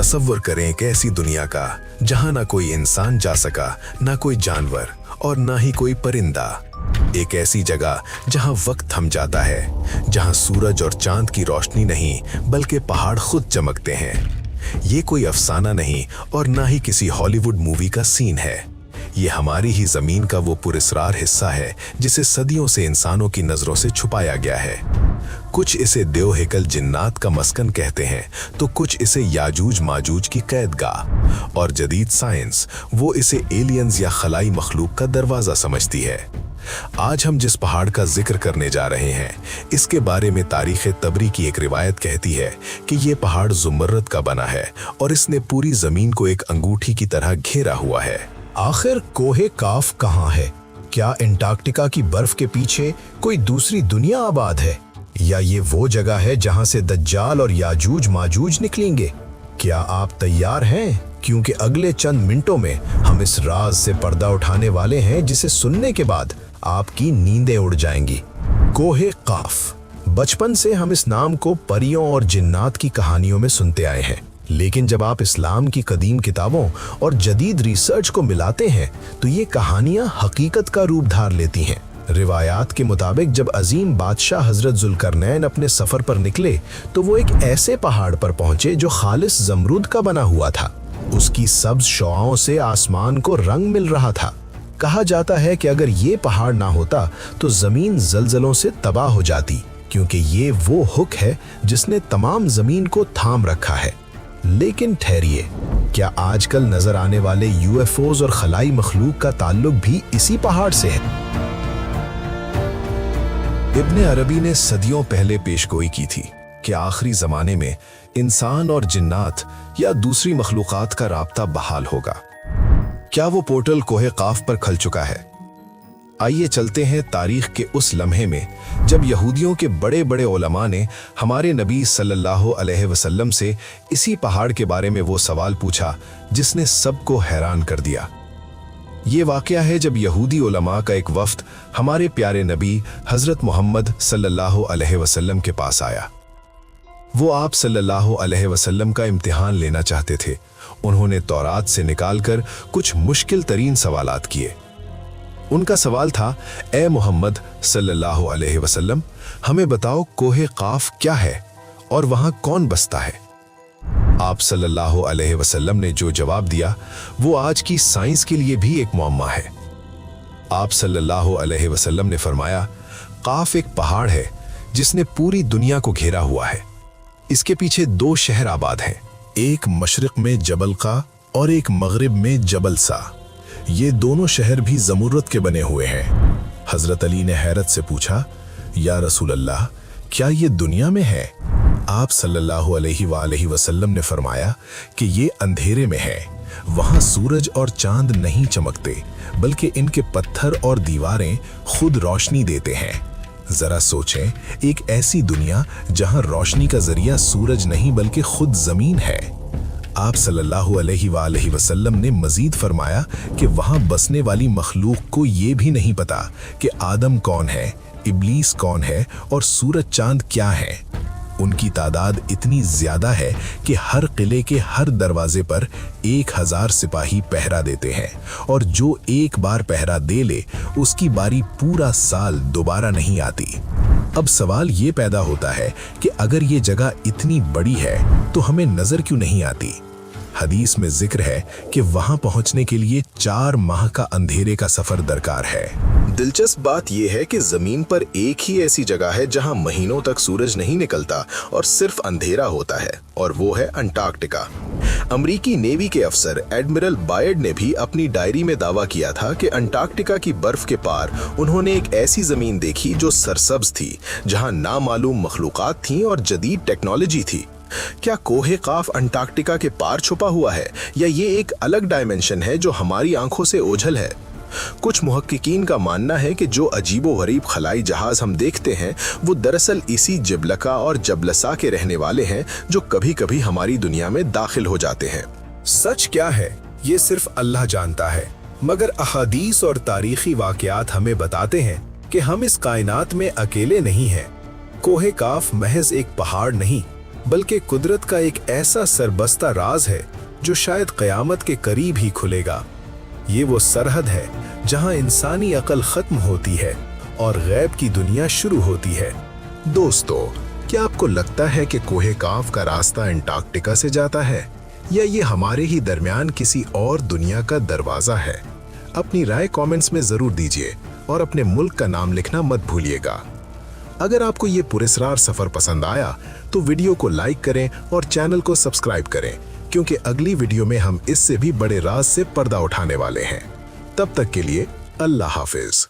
तसव्वुर करें एक ऐसी दुनिया का जहां ना कोई इंसान जा सका, ना कोई जानवर और ना ही कोई परिंदा। एक ऐसी जगह जहां वक्त थम जाता है, जहां सूरज और चांद की रोशनी नहीं बल्कि पहाड़ खुद चमकते हैं। ये कोई अफसाना नहीं और ना ही किसी हॉलीवुड मूवी का सीन है। ये हमारी ही जमीन का वो पुरस्रार हिस्सा है जिसे सदियों से इंसानों की नजरों से छुपाया गया है। कुछ इसे देवहेकल जिन्नात का मस्कन कहते हैं, तो कुछ इसे याजूज माजूज की कैदगाह, और जदीद साइंस वो इसे एलियंस या खलाई मखलूक का दरवाजा समझती है। आज हम जिस पहाड़ का जिक्र करने जा रहे हैं, इसके बारे में तारीख तबरी की एक रिवायत कहती है कि ये पहाड़ जुमर्रद का बना है और इसने पूरी जमीन को एक अंगूठी की तरह घेरा हुआ है। आखिर कोहे काफ कहाँ है? क्या अंटार्कटिका की बर्फ के पीछे कोई दूसरी दुनिया आबाद है, या ये वो जगह है जहां से दज्जाल और याजूज माजूज निकलेंगे? क्या आप तैयार हैं? क्योंकि अगले चंद मिनटों में हम इस राज से पर्दा उठाने वाले हैं जिसे सुनने के बाद आपकी नींदें उड़ जाएंगी। कोहे काफ। बचपन से हम इस नाम को परियों और जिन्नात की कहानियों में सुनते आए हैं, लेकिन जब आप इस्लाम की कदीम किताबों और जदीद रिसर्च को मिलाते हैं तो ये कहानियां हकीकत का रूप धार लेती हैं। रिवायात के मुताबिक जब अजीम बादशाह हजरत जुल्करनैन अपने सफर पर निकले तो वो एक ऐसे पहाड़ पर पहुंचे जो खालिस जमरूद का बना हुआ था। उसकी सब्ज शौआओं से आसमान को रंग मिल रहा था। कहा जाता है कि अगर ये पहाड़ ना होता तो जमीन जलजलों से तबाह हो जाती, क्योंकि ये वो हुक है जिसने तमाम जमीन को थाम रखा है। लेकिन ठहरिए, क्या आजकल नजर आने वाले यूएफओज और खलाई मखलूक का ताल्लुक भी इसी पहाड़ से है? इब्ने अरबी ने सदियों पहले पेशगोई की थी कि आखिरी जमाने में इंसान और जिन्नात या दूसरी मखलूकात का राब्ता बहाल होगा। क्या वो पोर्टल कोहे काफ पर खल चुका है? आइए चलते हैं तारीख के उस लम्हे में जब यहूदियों के बड़े बड़े उलमा ने हमारे नबी सल्लल्लाहु अलैहि वसल्लम से इसी पहाड़ के बारे में वो सवाल पूछा जिसने सबको हैरान कर दिया। ये वाकया है जब यहूदी उलमा का एक वफ्द हमारे प्यारे नबी हजरत मोहम्मद सल्लल्लाहु अलैहि वसल्लम के पास आया। वो आप सल्लल्लाहु अलैहि वसल्लम का इम्तिहान लेना चाहते थे। उन्होंने तौरात से निकालकर कुछ मुश्किल तरीन सवालात किए। उनका सवाल था, ए मोहम्मद सल्लल्लाहु अलैहि वसल्लम, हमें बताओ कोहे काफ क्या है और वहां कौन बसता है? आप सल्लल्लाहु अलैहि वसल्लम ने जो जवाब दिया वो आज की साइंस के लिए भी एक मुअम्मा है। आप सल्लल्लाहु अलैहि वसल्लम ने फरमाया, काफ एक पहाड़ है जिसने पूरी दुनिया को घेरा हुआ है। इसके पीछे दो शहर आबाद हैं, एक मशरिक में जबल का और एक मगरिब में जबल सा। ये दोनों शहर भी जमुर्रत के बने हुए हैं। हजरत अली ने हैरत से पूछा, या रसूल अल्लाह, क्या ये दुनिया में है? आप सल्लल्लाहु अलैहि वसल्लम ने फरमाया कि ये अंधेरे में है। वहां सूरज और चांद नहीं चमकते, बल्कि इनके पत्थर और दीवारें खुद रोशनी देते हैं। जरा सोचें, एक ऐसी दुनिया जहां रोशनी का जरिया सूरज नहीं बल्कि खुद जमीन है। आप सल्लल्लाहु अलैहि वसल्लम ने मजीद फरमाया कि वहां बसने वाली मखलूक को ये भी नहीं पता कि आदम कौन है, इब्लीस कौन है और सूरज चांद क्या है। उनकी तादाद इतनी ज्यादा है कि हर किले के हर दरवाजे पर 1000 सिपाही पहरा देते हैं, और जो एक बार पहरा दे ले उसकी बारी पूरा साल दोबारा नहीं आती। अब सवाल ये पैदा होता है कि अगर ये जगह इतनी बड़ी है तो हमें नजर क्यों नहीं आती? हदीस में जिक्र है कि वहां पहुंचने के लिए 4 माह का अंधेरे का सफर दरकार है। दिलचस्प बात यह है कि जमीन पर एक ही ऐसी जगह है जहां महीनों तक सूरज नहीं निकलता और सिर्फ अंधेरा होता है, और वो है अंटार्कटिका। अमेरिकी नेवी के अफसर एडमिरल बायड ने भी अपनी डायरी में दावा किया था कि अंटार्कटिका की बर्फ के पार उन्होंने एक ऐसी जमीन देखी जो सरसब्ज थी, जहां नामालूम मखलूकात थीं और जदीद टेक्नोलॉजी थी। क्या कोहे काफ अंटार्कटिका के पार छुपा हुआ है, या ये एक अलग डायमेंशन है जो हमारी आंखों से ओझल है? कुछ मुहक्किकीन का मानना है कि जो अजीबो-गरीब खलाई जहाज हम देखते हैं वो दरअसल इसी जिब्लका और जबलसा के रहने वाले हैं जो कभी कभी हमारी दुनिया में दाखिल हो जाते हैं। सच क्या है ये सिर्फ अल्लाह जानता है, मगर अहादीस और तारीखी वाकयात हमें बताते हैं कि हम इस कायनात में अकेले नहीं हैं। कोहे काफ महज एक पहाड़ नहीं बल्कि कुदरत का एक ऐसा सरबस्ता राज है जो शायद क़यामत के करीब ही खुलेगा। ये वो सरहद है जहां इंसानी अक्ल खत्म होती है और गैब की दुनिया शुरू होती है। दोस्तों, क्या आपको लगता है कि कोहे काफ का रास्ता अंटार्कटिका से जाता है, या ये हमारे ही दरमियान किसी और दुनिया का दरवाजा है? अपनी राय कमेंट्स में जरूर दीजिए और अपने मुल्क का नाम लिखना मत भूलिएगा। अगर आपको ये पुरस्कार सफर पसंद आया तो वीडियो को लाइक करें और चैनल को सब्सक्राइब करें, क्योंकि अगली वीडियो में हम इससे भी बड़े राज से पर्दा उठाने वाले हैं। तब तक के लिए अल्लाह हाफिज।